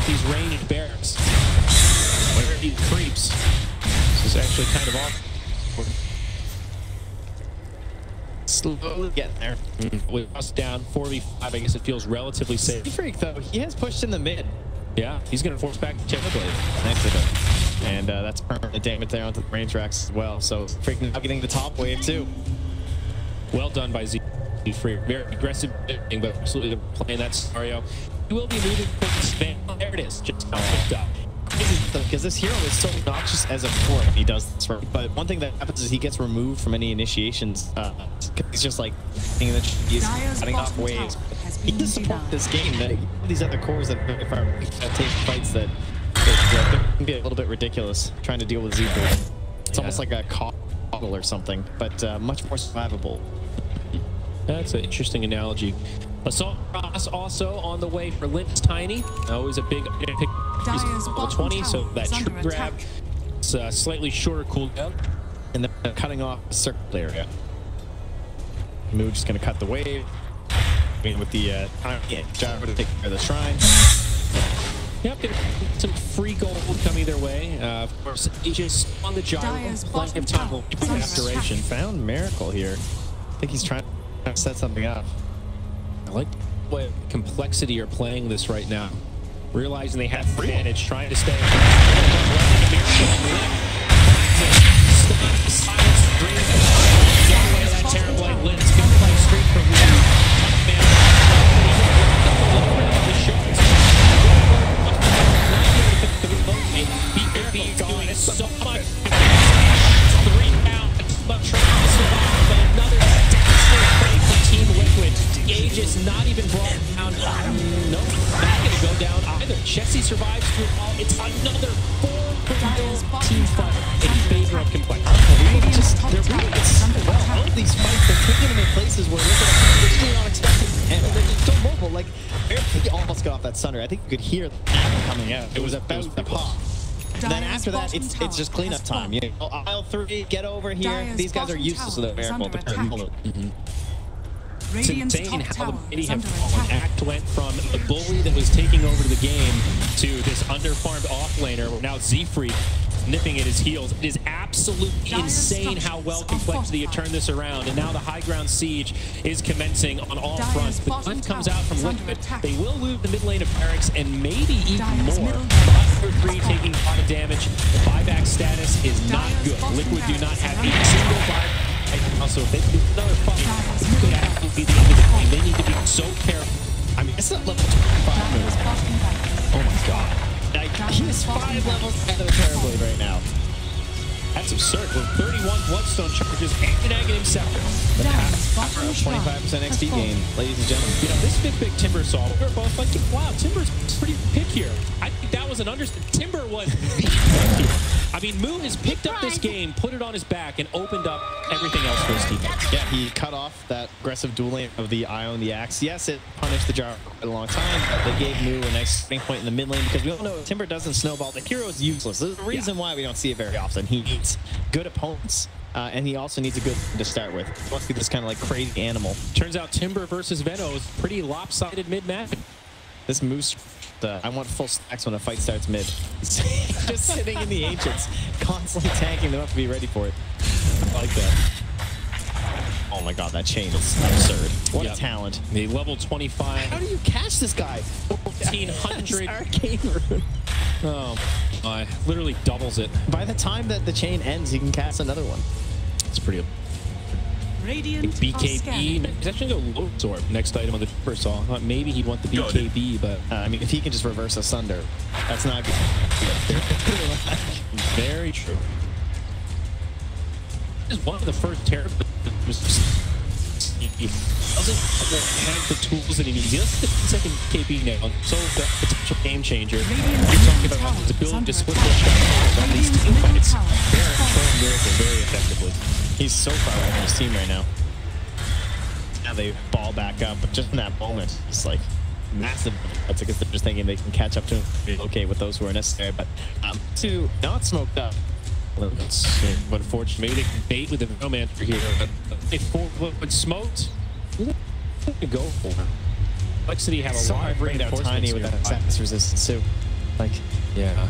these ranged barracks. Where he creeps. This is actually kind of awkward. Slowly getting there. With us down 4v5, I guess it feels relatively safe. Freak though, he has pushed in the mid. Yeah, he's going to force back the Terrorblade. Nice of it. And that's permanent damage there onto the range racks as well. So freaking now getting the top wave too. Well done by Z. Free. Very aggressive, but absolutely playing that scenario. He will be moving towards Van. There it is. Just picked up. Because this hero is so obnoxious as a core when he does this, but one thing that happens is he gets removed from any initiations. He's just like he's cutting off waves. He can support this game. That these other cores that take fights that can be a little bit ridiculous trying to deal with Z4. It's almost like a coddle or something, but much more survivable. That's an interesting analogy. Assault Cross also on the way for Lynch Tiny. Always a big pick. He's level 20, so that true grab. It's a slightly shorter cooldown. And then cutting off the circle area. Moo just going to cut the wave. With the Gyro to take care of the shrine. Yep, some free gold coming their way. Of course, Aegis on the Gyro. Plenty of time for restoration. Found Miracle here. I think he's trying to set something up. I like what Complexity are playing this right now. Realizing they have advantage, trying to stay. That Terrorblade Lynn's going to play straight from the so much. 3 down, but trying to survive, but another desperate play for Team Liquid. Aegis not even brought down. Nope, not going to go down either. Chessie survives through all. It's another 4 team fight in favor of Complexity. All of these fights, they're taking them in places where they're completely unexpected, and they're just so mobile. Like, he almost got off that Sunder. I think you could hear the coming out. It was about to pop. Then after that, it's just cleanup time. You know, aisle 3, get over here. These guys are useless with a Miracle. It's insane how the mighty have fallen. Act went from the bully that was taking over the game to this underfarmed offlaner. Now Z-Freak nipping at his heels. It is absolutely insane how well Complexity have turned this around. And now the high ground siege is commencing on all fronts. The lift comes out from Liquid. They will lose the mid lane of Barracks and maybe even more. Buster 3 taking a lot of damage. The buyback status is not good. Liquid do not have a single buyback. Also, if they do another fight, it could actually be the end of the game. They need to be so careful. I mean, it's a level 25 move. Oh my god. He is 5 levels ahead of Terrorblade right now. That's absurd. With 31 Bloodstone charges and a negative scepter. The power of 25% XP gain, ladies and gentlemen. You know, this big Timber saw, we were both like, wow, Timber's pretty pick here. I think that was an understatement. Timber was the pick here. I mean, Moo has picked up this game, put it on his back, and opened up everything else for his teammates. Yeah, he cut off that aggressive dueling of the Eye on the Axe. Yes, it punished the Gyro for quite a long time, but they gave Moo a nice starting point in the mid lane because we all know if Timber doesn't snowball, the hero is useless. There's a reason why we don't see it very often. He needs good opponents, and he also needs a good to start with. He wants to be this kind of like crazy animal. Turns out Timber versus Veno is pretty lopsided mid-match. This Moose, I want full stacks when a fight starts mid. He's just sitting in the Ancients, constantly tanking them up to be ready for it. I like that. Oh my god, that chain is absurd. What a talent. The level 25. How do you catch this guy? 1400. Arcane rune. Oh my, literally doubles it. By the time that the chain ends, he can cast another one. It's pretty. BKB. He's actually going to go low absorb next item on the Timber Saw. I thought maybe he'd want the BKB, but I mean, if he can just reverse Asunder, that's not good. Very true. This is one of the first terrible. He doesn't have the tools that he needs. He doesn't get the second KB now. So the potential game changer. You're talking about his ability to split the shots on these team fights. They are controlling Miracle very effectively. He's so far away from his team right now. Now they ball back up, but just in that moment, it's like massive. That's because they're just thinking they can catch up to him. Okay, with those who are necessary, but to not smoked up. But unfortunately, maybe they can bait with the Romancer here. But if when smoked, go for it. Complexity have a lot of reinforcements tiny with that status resistance too. Like, yeah,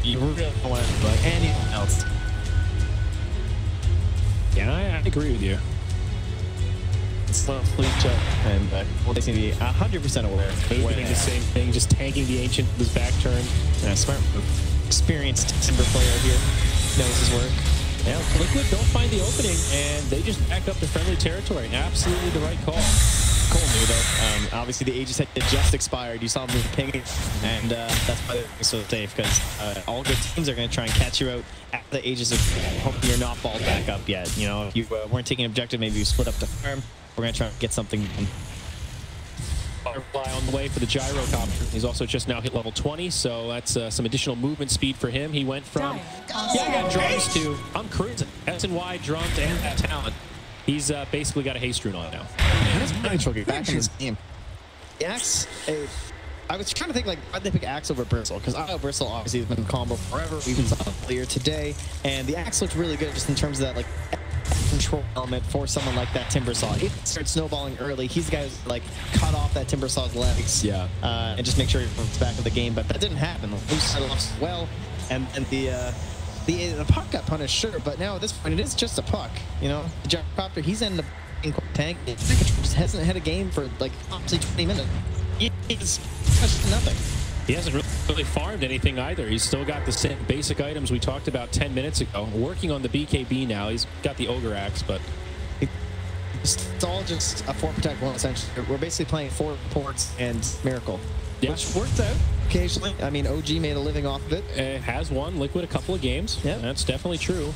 you really don't want to like anything else. Yeah, I agree with you. It's not fleet up, and well, they seem to be 100% aware. Doing the same thing, just tanking the Ancient with his back turn. Yeah, smart move. Experienced Timber player here, knows his work. Yeah, Liquid don't find the opening, and they just back up to friendly territory. Absolutely the right call. Cool move though. Obviously the Aegis had just expired. You saw him pinging, and that's why they're so safe, because all good teams are going to try and catch you out at the Aegis. Hoping you're not balled back up yet. You know, if you weren't taking objective, maybe you split up to farm. We're going to try and get something done. Butterfly on the way for the gyrocopter. He's also just now hit level 20, so that's some additional movement speed for him. He went from, I got drums to, I'm cruising. S&Y, drums, and that talent. He's basically got a haste rune on now. How does Nitro get back in this game? The Axe, I was trying to think, like, why'd they pick Axe over Bristle? Because I know Bristle obviously has been in combo forever. We even saw it earlier today, and the Axe looked really good just in terms of that, like, control element for someone like that Timber Saw. If he starts snowballing early, he's the guy who's like cut off that Timber Saw's legs, and just make sure he comes back to the game. But that didn't happen. The loose started off well, and the puck got punished, sure, but now at this point it is just a puck. You know, the gyrocopter, he's ended up being tank. Just hasn't had a game for like obviously 20 minutes. He's touched nothing. He hasn't really farmed anything either. He's still got the same basic items we talked about 10 minutes ago. Working on the BKB now. He's got the Ogre Axe, but it's all just a 4 protect 1 essentially. We're basically playing 4 ports and Miracle, which worked out occasionally. I mean, OG made a living off of it. Has won Liquid a couple of games. Yeah, that's definitely true.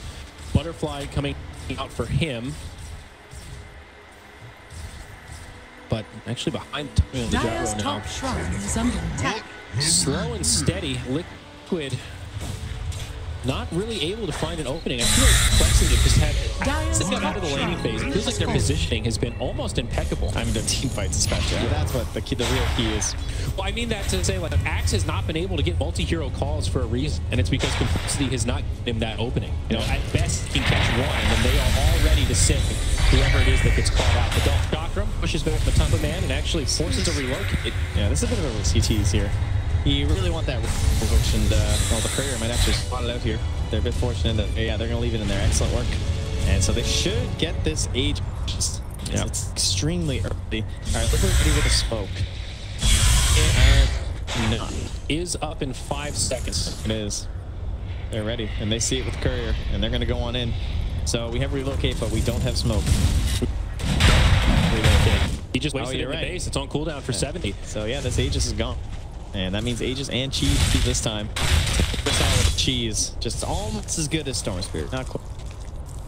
Butterfly coming out for him. But actually behind the gyro now. Slow and steady. Liquid not really able to find an opening. I feel like Complexity just had since they got out of the laning phase. It feels like their positioning has been almost impeccable. I mean, their team fights especially. Yeah, that's what the real key is. Well, I mean that to say, like, Axe has not been able to get multi-hero calls for a reason, and it's because Complexity has not given him that opening. You know, at best he can catch one, and they are all ready to sink whoever it is that gets called out. But Dolph Chakram pushes back the Tumba Man and actually forces a relocate. Yeah, this is a bit of a CTs here. You really want that approach, and well, the courier might actually spot it out here. They're a bit fortunate that, yeah, they're going to leave it in there. Excellent work. And so they should get this age. Yeah. It's extremely early. All right, look ready with a smoke. Is up in 5 seconds. It is. They're ready, and they see it with courier, and they're going to go on in. So we have relocate, but we don't have smoke. Relocate. He just wasted it in the base. It's on cooldown for 70. So yeah, this Aegis is gone. And that means Aegis and Cheese this time. With Cheese, just almost as good as Storm Spirit. Not quite.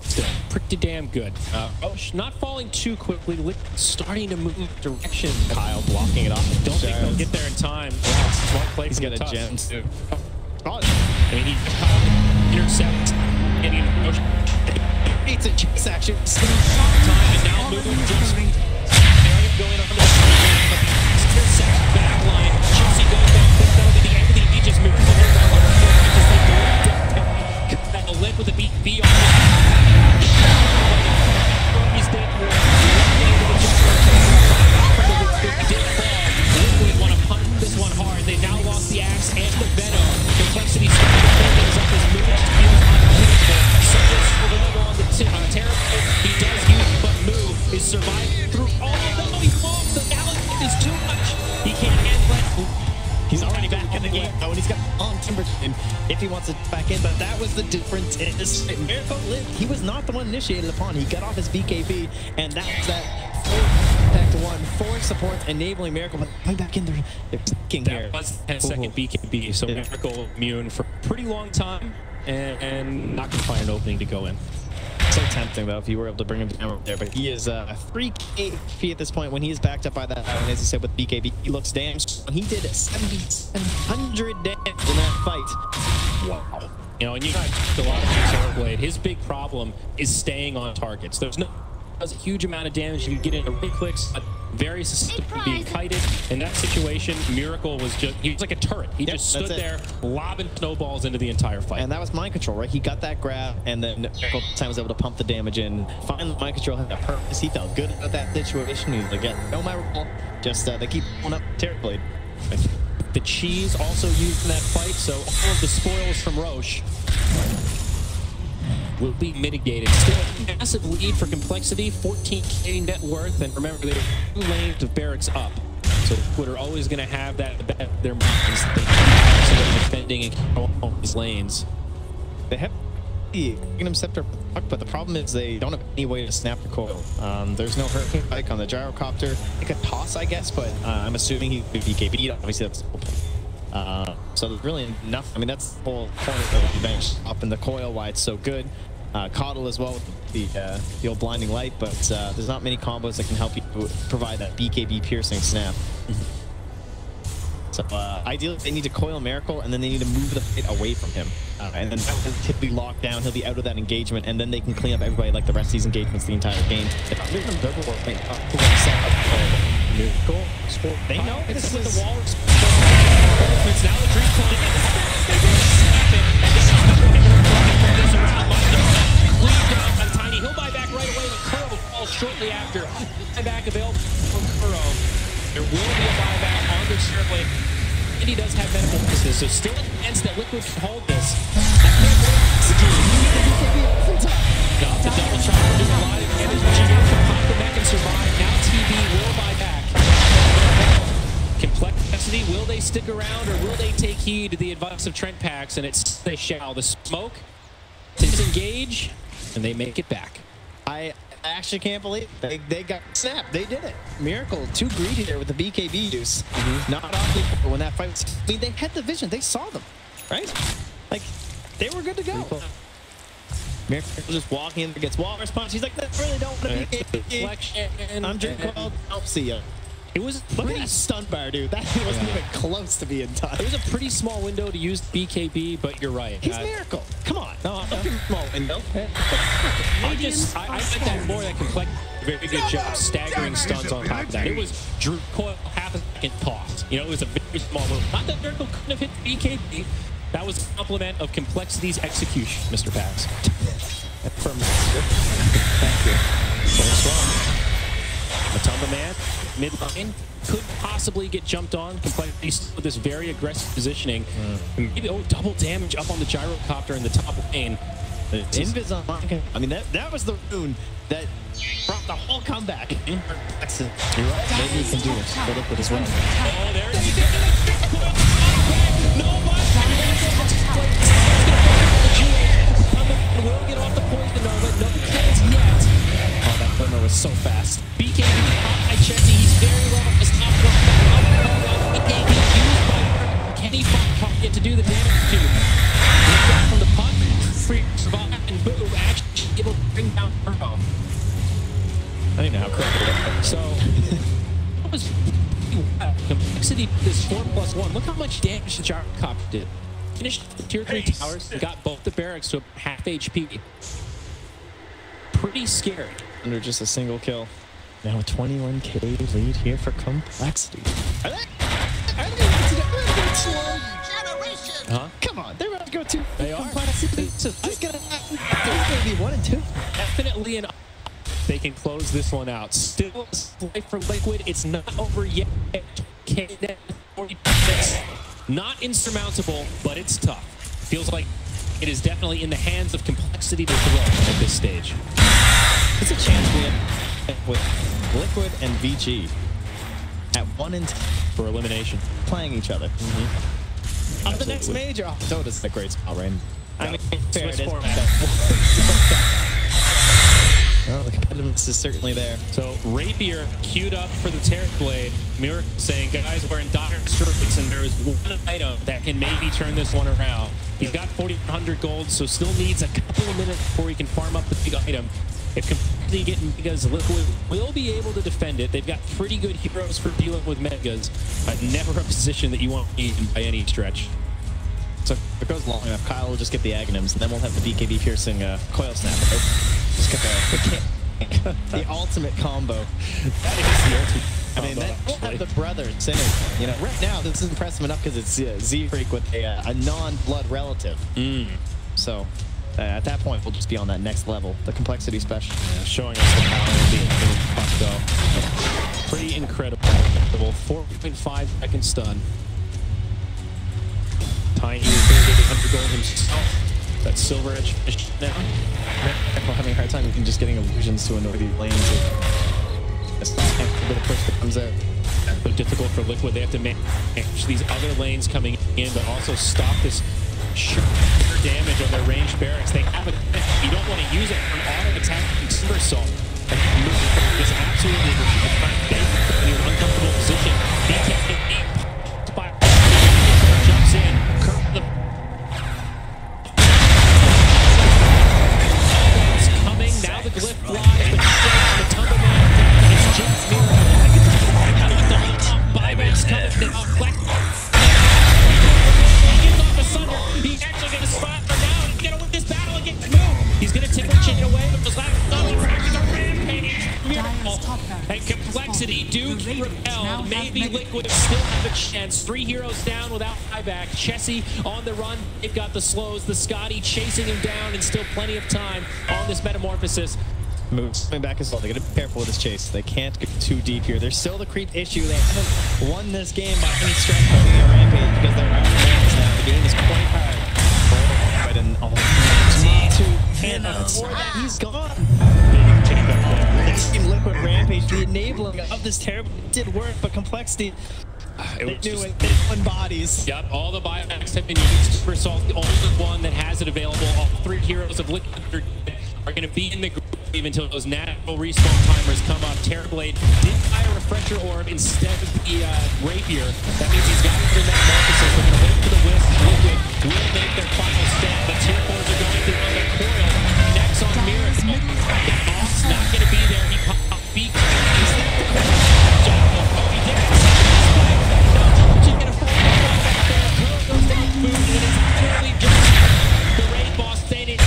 Still pretty damn good. Not falling too quickly. Starting to move direction. Kyle blocking it off. Don't think they'll get there in time. Wow, smart play. He's got a gem too. I mean, he intercepts. And he it's a chase action. Time and now moving just going on the back line. Chelsea goes down quick. That'll be the end of the Aegis move. That'll live with a BB on he's dead. Liquid want to punt this one hard. They now lost the Axe and the Venom. Complexity starting to pull things up. His movement feels unpredictable. Surges will deliver on the Terror. He does use, but Move is surviving through all of them. The balance is too much. He can't handle it. He's already back in the game. Oh, and he's He's got a long timber chain if he wants to back in, but that was the difference in this. Miracle lived. He was not the one initiated upon. He got off his BKB, and that was that back to one. 4 supports enabling Miracle, but going back in there, they're sticking here. That was 10-second BKB, so Miracle immune for a pretty long time, and not going to find an opening to go in. So tempting though if you were able to bring him down there, but he is 3k HP at this point when he is backed up by that. And as you said with BKB, he looks damn strong. He did 7,700 damage in that fight. Wow. You know, and you got a lot of Swordblade. His big problem is staying on targets. There's no does a huge amount of damage. You get into right clicks, very susceptible to being kited. In that situation, Miracle was he was like a turret. He just stood there, lobbing snowballs into the entire fight. And that was mind control, right? He got that grab, and then Miracle was able to pump the damage in. Finally, mind control had a purpose. He felt good about that situation. He was like, yeah, no matter what, just they keep pulling up Terrorblade. The cheese also used in that fight, so all of the spoils from Roche will be mitigated. Still a massive lead for Complexity, 14k net worth, and remember they're 2 lanes of barracks up. So Liquid are always going to have that their minds that they keep defending and controlling these lanes. They have the Kingdom Scepter, but the problem is they don't have any way to snap the coil. There's no Hurricane Bike on the gyrocopter. They could toss, I guess, but I'm assuming he could be BKB'd. Obviously, that's the whole point. So there's really nothing. I mean, that's the whole point of the bench up in the coil, why it's so good. Coddle as well with the old blinding light, but there's not many combos that can help you provide that BKB piercing snap. So ideally they need to coil Miracle, and then they need to move the fight away from him, and then he'll be locked down, he'll be out of that engagement, and then they can clean up everybody like the rest of these engagements the entire game. Miracle, they know this with is the walls. It's now the dream coming in. They will snap it, and this is this around on Tiny. He'll buy back right away, but Kuro falls shortly after. Buyback available from Kuro. There will be a buyback on the Swordblade, and he does have medical business, so still a chance that Liquid can hold this. No, the double shot will do a lot of damage, but you can pop the mech and survive. Now TB will buy back. Complexity, will they stick around, or will they take heed to the advice of Trent Pax? And it's they shall. The smoke to disengage, and they make it back. I actually can't believe it. They got snapped. They did it. Miracle, too greedy there with the BKB use. Not obviously when that fight was. I mean, they had the vision. They saw them, right? Like, they were good to go. Miracle just walking in, gets wall response. He's like, I really don't want to BKB. I'm drink cold. I'll see ya. It was Look at that stun bar, dude. That wasn't even close to being done. It was a pretty small window to use BKB, but you're right. He's Miracle. Come on. No, small window. I like that more. That Complex very good job staggering stuns on top of that. It was Drew Coil half a second tossed. You know, it was a very small move. Not that Miracle couldn't have hit BKB. That was a compliment of Complexity's execution, Mr. Pax. From thank you. So strong. Matumba Man, mid lane, could possibly get jumped on. Complexity with this very aggressive positioning. Maybe double damage up on the gyrocopter in the top lane. Invis on Monica. I mean, that was the rune that brought the whole comeback. You're right. Maybe you can do it. Go Liquid as well. Oh, there it is. Will get off the poison nova. No kills yet. Oh, that Glimmer was so fast. BKB by Chessie. He's very low on his top one. BKB used by Can he get to do the damage to? Back from the puck. Free survive and boom. Actually able to bring down Turbo. I don't even know how correct it is. So that was Complexity this 4+1. Look how much damage the gyrocopter did. Finished tier 3 towers and got both the barracks to half HP. Pretty scary. Under just a single kill. Now a 21k lead here for Complexity. Are they Huh? Come on, they're about to go to They are. Complexity. It's gonna be 1 and 2. Definitely an. They can close this one out. Still life for Liquid. It's not over yet. Not insurmountable, but it's tough. Feels like it is definitely in the hands of Complexity to throw at this stage. It's a chance we have with Liquid and VG at 1 and 2 for elimination, playing each other. On the next major, Dota's a great spot, right? I mean, fair it is. Well, the competitiveness is certainly there. So Rapier queued up for the Terrorblade. Miracle saying, guys, we're in dire straits, and there is one item that can maybe turn this one around. He's got 4,100 gold, so still needs a couple of minutes before he can farm up the big item. If completely getting Megas, Liquid will be able to defend it. They've got pretty good heroes for dealing with Megas, but never a position that you want to be in by any stretch. So if it goes long enough, Kyle will just get the Aghanims, and then we'll have the BKB piercing coil snap. Just get the ultimate combo. That is the ultimate combo. I mean, then we'll have the brothers synergy. You know, right now this is impressive enough because it's Z-Freak with a non-blood relative. So at that point, we'll just be on that next level, the complexity special. Yeah, showing us the power of the Bucko. Pretty incredible. 4.5 second stun. Tiny is going to get 100 gold himself. That Silver Edge finished now. I'm having a hard time even just getting illusions to annoy these lanes. It's a bit of push that comes out. So difficult for Liquid. They have to manage these other lanes coming in, but also stop this sheer damage on their ranged barracks. They have it. You don't want to use it for an auto attack somersault. This absolutely in an uncomfortable position. Jumps in. Now the glyph flies, but the Thunderman is just Byman's coming down. He gets off the Sunder. He's actually going to spot her down. He's going to win this battle against Move. He's going to tickle chain away, but the last Thunder crashes a rampage. And complexity do repel. Maybe Liquid still have a chance. 3 heroes down without buyback. Chessie on the run. They've got the slows. The Scotty chasing him down, and still plenty of time on this metamorphosis. Moves coming back as well. They got to be careful with this chase. They can't get too deep here. There's still the creep issue. They haven't won this game by any stretch holding their rampage because they're out of ranks now. The game is quite hard. But in all and before that, he's gone. Liquid rampage, the enabling of this terrible did work, but complexity. They knew it. They won bodies. Yep, all the buybacks have been used. Super Assault, the only one that has it available. All 3 heroes of Liquid are going to be in the group until those natural respawn timers come up. Terrorblade did buy a refresher orb instead of the Rapier. That means he's got the metamorphosis. They're going to wait for the Wisp. Liquid will make their final stand. The tier 4s are going through on their coil. Next on Miracle. Off's not going to be there. He popped beak. He's there. Oh, he did. She's going to fall back there. Coil goes down smooth, and it's clearly just the raid boss staying in.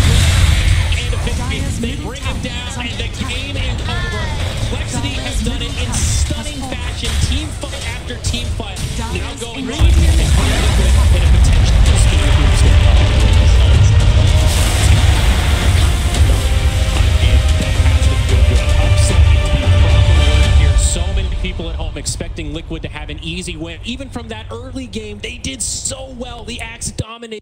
They bring him down, and the game is over. Complexity has done it in stunning fashion. Team fight after team fight. Now going right and in a potential here. So many people at home expecting Liquid to have an easy win. Even from that early game, they did so well. The Axe dominated.